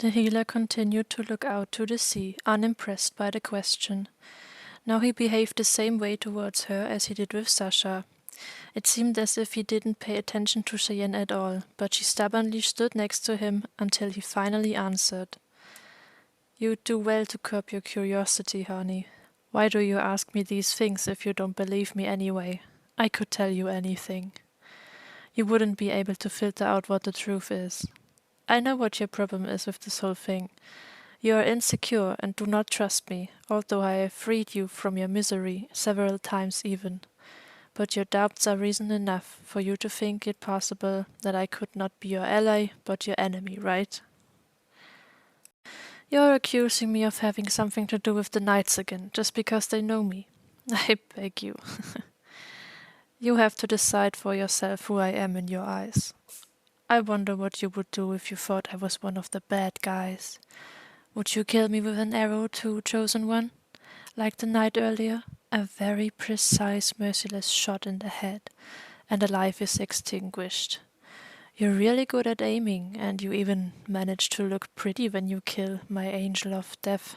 The healer continued to look out to the sea, unimpressed by the question. Now he behaved the same way towards her as he did with Sasha. It seemed as if he didn't pay attention to Cheyenne at all, but she stubbornly stood next to him until he finally answered. "You do well to curb your curiosity, honey. Why do you ask me these things if you don't believe me anyway? I could tell you anything. You wouldn't be able to filter out what the truth is. I know what your problem is with this whole thing. You are insecure and do not trust me, although I have freed you from your misery several times even. But your doubts are reason enough for you to think it possible that I could not be your ally, but your enemy, right? You're accusing me of having something to do with the knights again, just because they know me. I beg you. You have to decide for yourself who I am in your eyes. I wonder what you would do if you thought I was one of the bad guys. Would you kill me with an arrow too, chosen one? Like the knight earlier? A very precise, merciless shot in the head, and a life is extinguished. You're really good at aiming, and you even manage to look pretty when you kill my angel of death."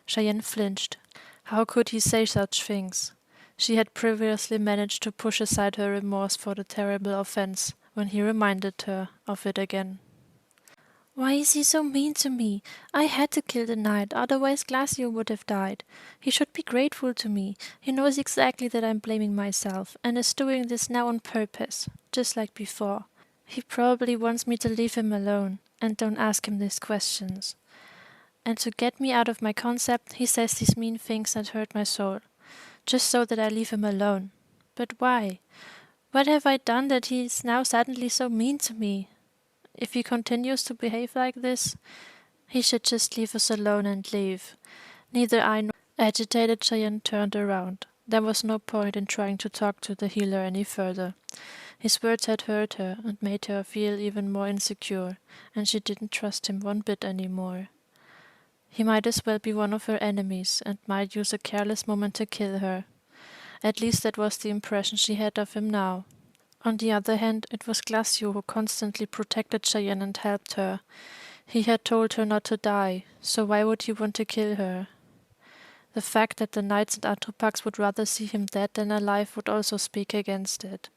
Cheyenne flinched. How could he say such things? She had previously managed to push aside her remorse for the terrible offense when he reminded her of it again. "Why is he so mean to me? I had to kill the knight, otherwise Glaczio would have died. He should be grateful to me. He knows exactly that I'm blaming myself, and is doing this now on purpose, just like before. He probably wants me to leave him alone, and don't ask him these questions. And to get me out of my concept, he says these mean things that hurt my soul, just so that I leave him alone. But why? What have I done that he is now suddenly so mean to me? If he continues to behave like this, he should just leave us alone and leave. Neither I nor..." Agitated, Cheyenne turned around. There was no point in trying to talk to the healer any further. His words had hurt her and made her feel even more insecure, and she didn't trust him one bit anymore. He might as well be one of her enemies, and might use a careless moment to kill her. At least that was the impression she had of him now. On the other hand, it was Glaczio who constantly protected Cheyenne and helped her. He had told her not to die, so why would he want to kill her? The fact that the knights and Atropax would rather see him dead than alive would also speak against it.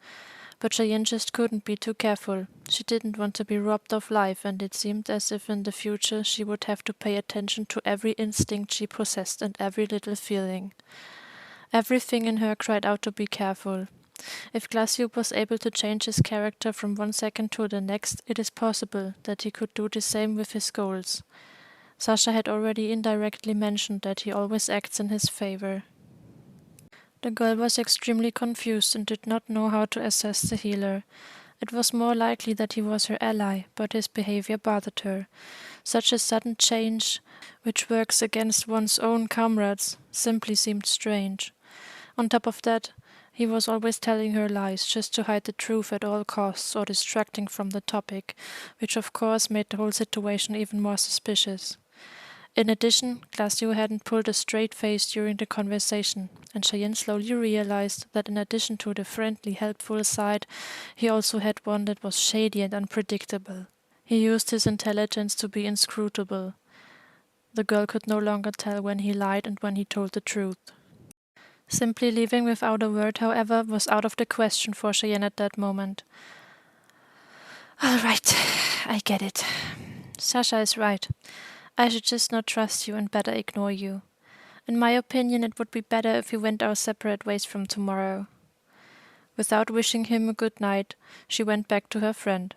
But Cheyenne just couldn't be too careful. She didn't want to be robbed of life, and it seemed as if in the future she would have to pay attention to every instinct she possessed and every little feeling. Everything in her cried out to be careful. If Glaczio was able to change his character from one second to the next, it is possible that he could do the same with his goals. Sasha had already indirectly mentioned that he always acts in his favor. The girl was extremely confused and did not know how to assess the healer. It was more likely that he was her ally, but his behavior bothered her. Such a sudden change, which works against one's own comrades, simply seemed strange. On top of that, he was always telling her lies just to hide the truth at all costs or distracting from the topic, which of course made the whole situation even more suspicious. In addition, Glaczio hadn't pulled a straight face during the conversation, and Cheyenne slowly realized that in addition to the friendly, helpful side, he also had one that was shady and unpredictable. He used his intelligence to be inscrutable. The girl could no longer tell when he lied and when he told the truth. Simply leaving without a word, however, was out of the question for Cheyenne at that moment. "All right, I get it. Sasha is right. I should just not trust you and better ignore you. In my opinion, it would be better if we went our separate ways from tomorrow." Without wishing him a good night, she went back to her friend.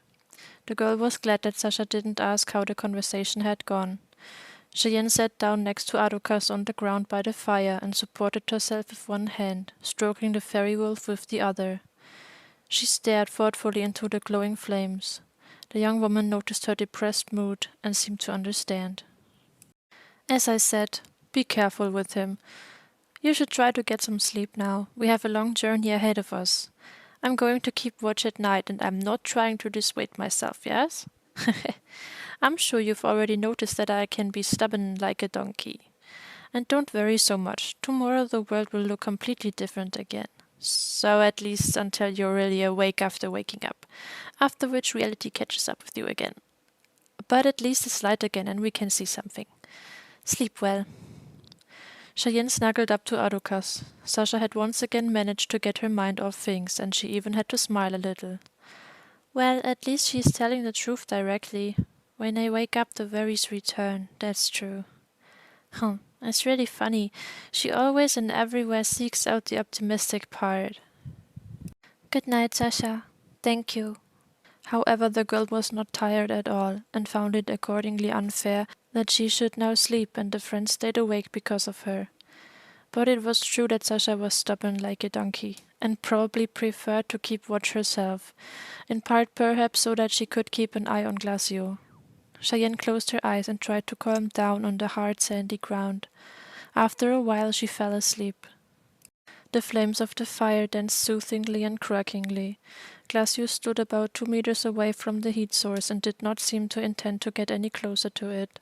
The girl was glad that Sasha didn't ask how the conversation had gone. Cheyenne sat down next to Arukas on the ground by the fire and supported herself with one hand, stroking the fairy wolf with the other. She stared thoughtfully into the glowing flames. The young woman noticed her depressed mood and seemed to understand. "As I said, be careful with him. You should try to get some sleep now. We have a long journey ahead of us. I'm going to keep watch at night, and I'm not trying to dissuade myself, yes? I'm sure you've already noticed that I can be stubborn like a donkey. And don't worry so much. Tomorrow the world will look completely different again. So at least until you're really awake after waking up, after which reality catches up with you again. But at least it's light again and we can see something. Sleep well. Cheyenne snuggled up to Arukas. Sasha had once again managed to get her mind off things, and she even had to smile a little. Well, at least she's telling the truth directly. When I wake up, the worries return, that's true. It's really funny. She always and everywhere seeks out the optimistic part. Good night, Sasha. Thank you. However, the girl was not tired at all, and found it accordingly unfair that she should now sleep and the friends stayed awake because of her. But it was true that Sasha was stubborn like a donkey, and probably preferred to keep watch herself, in part perhaps so that she could keep an eye on Glaczio. Cheyenne closed her eyes and tried to calm down on the hard sandy ground. After a while she fell asleep. The flames of the fire danced soothingly and crackingly. Glaczio stood about 2 meters away from the heat source and did not seem to intend to get any closer to it.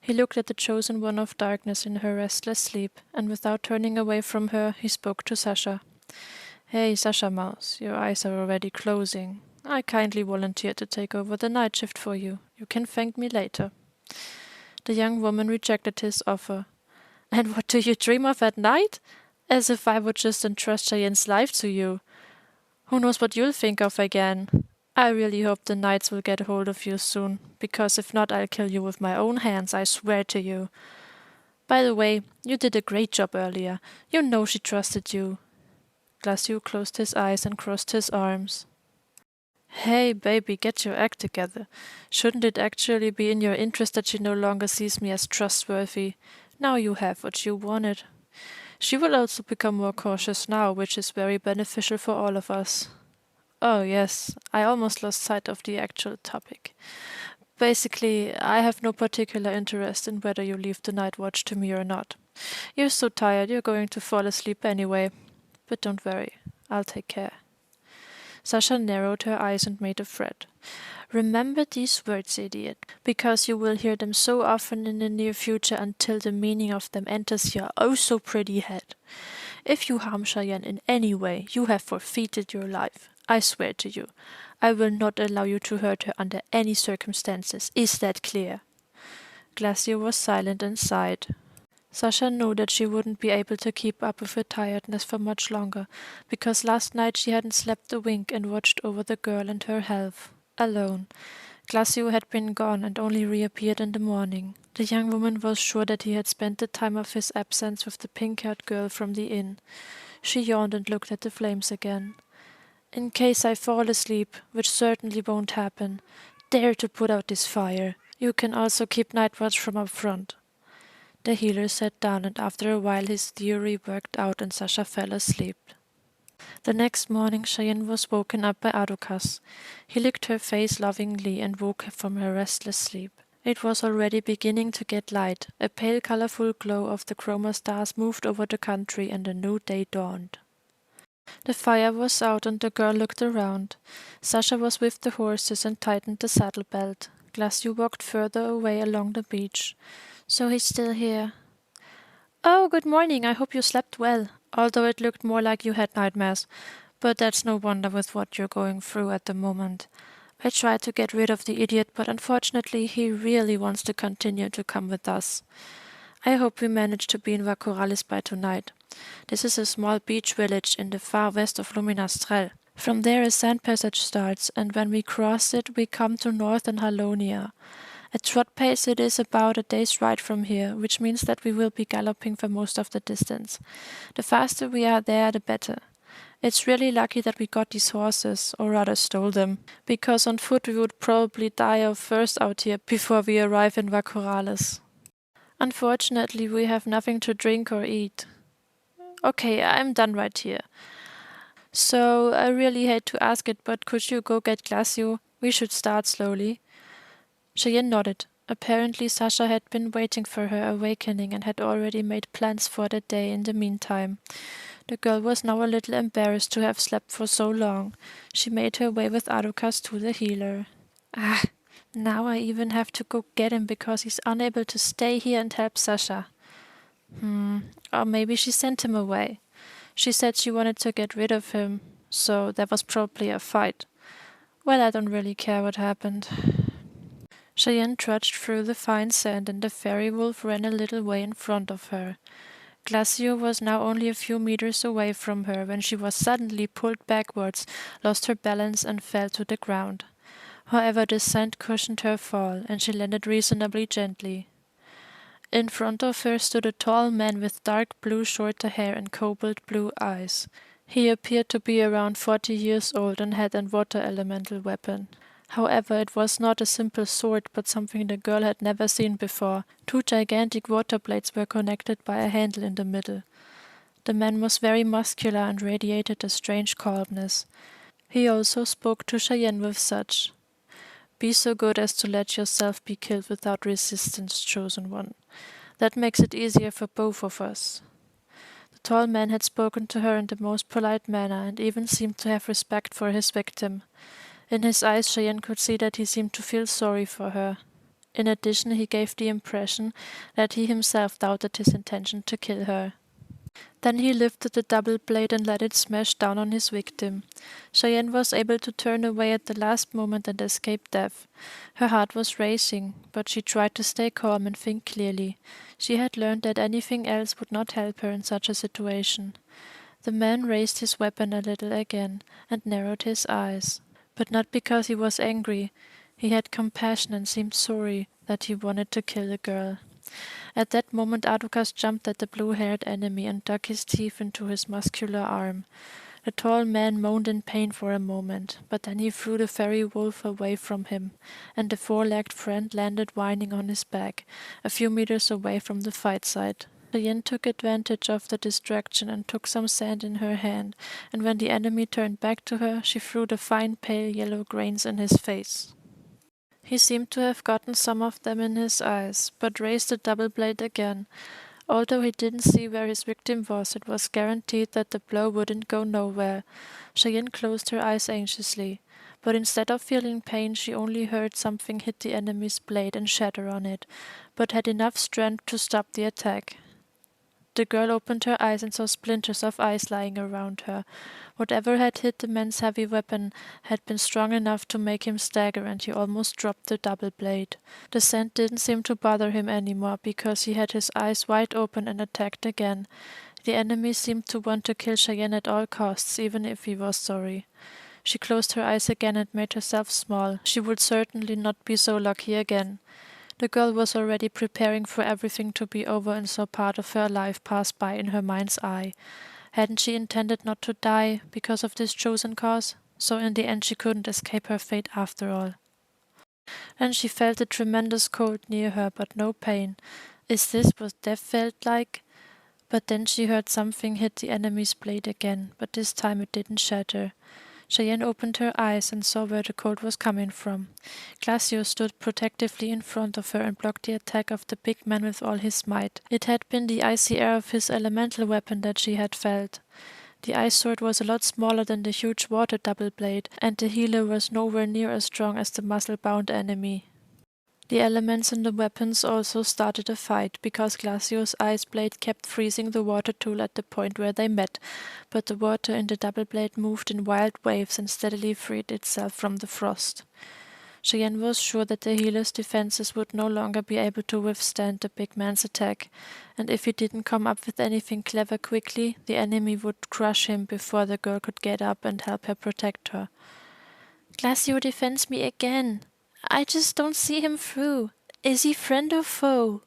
He looked at the chosen one of darkness in her restless sleep, and without turning away from her, he spoke to Sasha. Hey, Sasha Mouse, your eyes are already closing. I kindly volunteered to take over the night shift for you. You can thank me later. The young woman rejected his offer. And what do you dream of at night? As if I would just entrust Cheyenne's life to you. Who knows what you'll think of again? I really hope the knights will get hold of you soon, because if not, I'll kill you with my own hands, I swear to you. By the way, you did a great job earlier. You know she trusted you. Glaczio closed his eyes and crossed his arms. Hey, baby, get your act together. Shouldn't it actually be in your interest that she no longer sees me as trustworthy? Now you have what you wanted. She will also become more cautious now, which is very beneficial for all of us. Oh yes, I almost lost sight of the actual topic. Basically, I have no particular interest in whether you leave the night watch to me or not. You're so tired you're going to fall asleep anyway. But don't worry, I'll take care. Sasha narrowed her eyes and made a threat. Remember these words, idiot, because you will hear them so often in the near future until the meaning of them enters your oh-so-pretty head. If you harm Cheyenne in any way, you have forfeited your life. I swear to you, I will not allow you to hurt her under any circumstances. Is that clear? Glaczio was silent and sighed. Sasha knew that she wouldn't be able to keep up with her tiredness for much longer, because last night she hadn't slept a wink and watched over the girl and her health. Alone. Glaczio had been gone and only reappeared in the morning. The young woman was sure that he had spent the time of his absence with the pink-haired girl from the inn. She yawned and looked at the flames again. In case I fall asleep, which certainly won't happen, dare to put out this fire. You can also keep night watch from up front. The healer sat down, and after a while his theory worked out and Sasha fell asleep. The next morning Cheyenne was woken up by Arukas. He licked her face lovingly and woke her from her restless sleep. It was already beginning to get light. A pale colorful glow of the chroma stars moved over the country and a new day dawned. The fire was out and the girl looked around. Sasha was with the horses and tightened the saddle belt. Glaczio walked further away along the beach. So he's still here. Oh, good morning. I hope you slept well, although it looked more like you had nightmares. But that's no wonder with what you're going through at the moment. I tried to get rid of the idiot, but unfortunately he really wants to continue to come with us. I hope we manage to be in Vacoralis by tonight. This is a small beach village in the far west of Luminastrel. From there a sand passage starts, and when we cross it we come to northern Halonia. At trot pace it is about a day's ride from here, which means that we will be galloping for most of the distance. The faster we are there, the better. It's really lucky that we got these horses, or rather stole them, because on foot we would probably die of thirst out here before we arrive in Vacoralis. Unfortunately, we have nothing to drink or eat. Okay, I'm done right here. So, I really hate to ask it, but could you go get Glaczio? We should start slowly. Cheyenne nodded. Apparently Sasha had been waiting for her awakening and had already made plans for the day in the meantime. The girl was now a little embarrassed to have slept for so long. She made her way with Arukas to the healer. Now I even have to go get him because he's unable to stay here and help Sasha. Or maybe she sent him away. She said she wanted to get rid of him, so there was probably a fight. Well, I don't really care what happened. Cheyenne trudged through the fine sand, and the fairy wolf ran a little way in front of her. Glaczio was now only a few meters away from her when she was suddenly pulled backwards, lost her balance, and fell to the ground. However, the sand cushioned her fall, and she landed reasonably gently. In front of her stood a tall man with dark blue shorter hair and cobalt blue eyes. He appeared to be around 40 years old and had an water elemental weapon. However, it was not a simple sword, but something the girl had never seen before. Two gigantic water blades were connected by a handle in the middle. The man was very muscular and radiated a strange calmness. He also spoke to Cheyenne with such, "Be so good as to let yourself be killed without resistance, chosen one. That makes it easier for both of us." The tall man had spoken to her in the most polite manner and even seemed to have respect for his victim. In his eyes, Cheyenne could see that he seemed to feel sorry for her. In addition, he gave the impression that he himself doubted his intention to kill her. Then he lifted the double blade and let it smash down on his victim. Cheyenne was able to turn away at the last moment and escape death. Her heart was racing, but she tried to stay calm and think clearly. She had learned that anything else would not help her in such a situation. The man raised his weapon a little again and narrowed his eyes. But not because he was angry. He had compassion and seemed sorry that he wanted to kill the girl. At that moment Adukas jumped at the blue-haired enemy and dug his teeth into his muscular arm. The tall man moaned in pain for a moment, but then he threw the fairy wolf away from him, and the four-legged friend landed whining on his back, a few meters away from the fight site. Cheyenne took advantage of the distraction and took some sand in her hand, and when the enemy turned back to her, she threw the fine pale yellow grains in his face. He seemed to have gotten some of them in his eyes, but raised the double blade again. Although he didn't see where his victim was, it was guaranteed that the blow wouldn't go nowhere. Cheyenne closed her eyes anxiously, but instead of feeling pain, she only heard something hit the enemy's blade and shatter on it, but had enough strength to stop the attack. The girl opened her eyes and saw splinters of ice lying around her. Whatever had hit the man's heavy weapon had been strong enough to make him stagger, and he almost dropped the double blade. The sand didn't seem to bother him anymore, because he had his eyes wide open and attacked again. The enemy seemed to want to kill Cheyenne at all costs, even if he was sorry. She closed her eyes again and made herself small. She would certainly not be so lucky again. The girl was already preparing for everything to be over and saw part of her life pass by in her mind's eye. Hadn't she intended not to die because of this chosen cause? So in the end she couldn't escape her fate after all. And she felt a tremendous cold near her, but no pain. Is this what death felt like? But then she heard something hit the enemy's blade again, but this time it didn't shatter. Cheyenne opened her eyes and saw where the cold was coming from. Glaczio stood protectively in front of her and blocked the attack of the big man with all his might. It had been the icy air of his elemental weapon that she had felt. The ice sword was a lot smaller than the huge water double blade, and the healer was nowhere near as strong as the muscle-bound enemy. The elements in the weapons also started a fight, because Glacio's ice blade kept freezing the water tool at the point where they met, but the water in the double blade moved in wild waves and steadily freed itself from the frost. Cheyenne was sure that the healer's defenses would no longer be able to withstand the big man's attack, and if he didn't come up with anything clever quickly, the enemy would crush him before the girl could get up and help her protect her. "Glaczio defends me again. I just don't see him through. Is he friend or foe?"